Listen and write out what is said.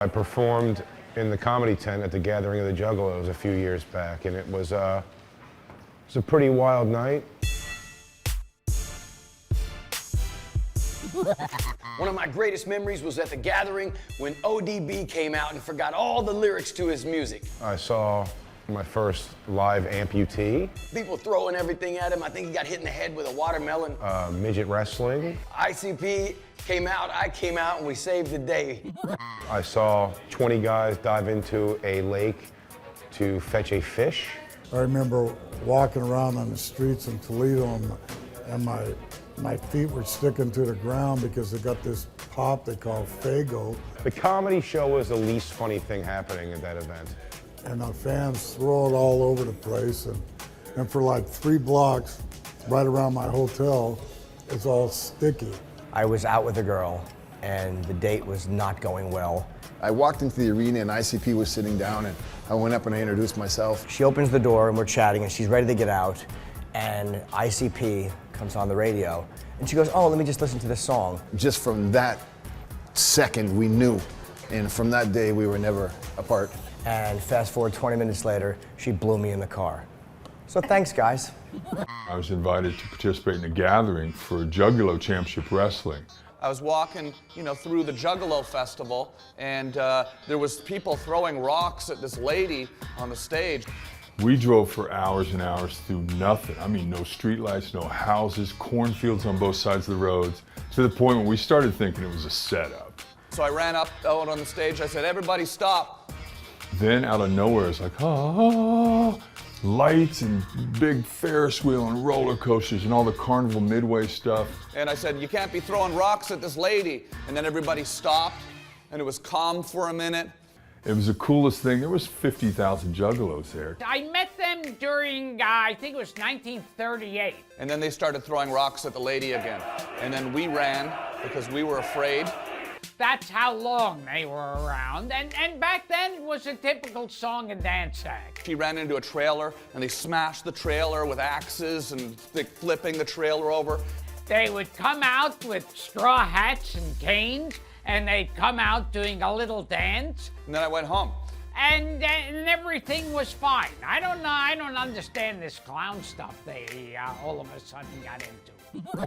I performed in the comedy tent at the Gathering of the Juggalos a few years back, and it was a pretty wild night. One of my greatest memories was at the Gathering when ODB came out and forgot all the lyrics to his music. I saw my first live amputee. People throwing everything at him. I think he got hit in the head with a watermelon. Midget wrestling. ICP came out, I came out, and we saved the day. I saw 20 guys dive into a lake to fetch a fish. I remember walking around on the streets in Toledo and my feet were sticking to the ground because they got this pop they call Fago. The comedy show was the least funny thing happening at that event. And the fans throw it all over the place. And for like 3 blocks, right around my hotel, it's all sticky. I was out with a girl, and the date was not going well. I walked into the arena, and ICP was sitting down, and I went up and I introduced myself. She opens the door, and we're chatting, and she's ready to get out, and ICP comes on the radio, and she goes, "Oh, let me just listen to this song." Just from that second, we knew, and from that day, we were never apart. And fast forward 20 minutes later, she blew me in the car. So thanks, guys. I was invited to participate in a gathering for Juggalo Championship Wrestling. I was walking, through the Juggalo Festival, and there was people throwing rocks at this lady on the stage. We drove for hours and hours through nothing. I mean, no streetlights, no houses, cornfields on both sides of the roads, to the point where we started thinking it was a setup. So I ran out on the stage, I said, "Everybody stop." Then out of nowhere, it's like, lights and big Ferris wheel and roller coasters and all the Carnival Midway stuff. And I said, "You can't be throwing rocks at this lady." And then everybody stopped, and it was calm for a minute. It was the coolest thing. There was 50,000 juggalos there. I met them during, I think it was 1938. And then they started throwing rocks at the lady again. And then we ran because we were afraid. That's how long they were around. And back then it was a typical song and dance act. She ran into a trailer, and they smashed the trailer with axes and flipping the trailer over. They would come out with straw hats and canes, and they'd come out doing a little dance. And then I went home. And everything was fine. I don't understand this clown stuff they all of a sudden got into.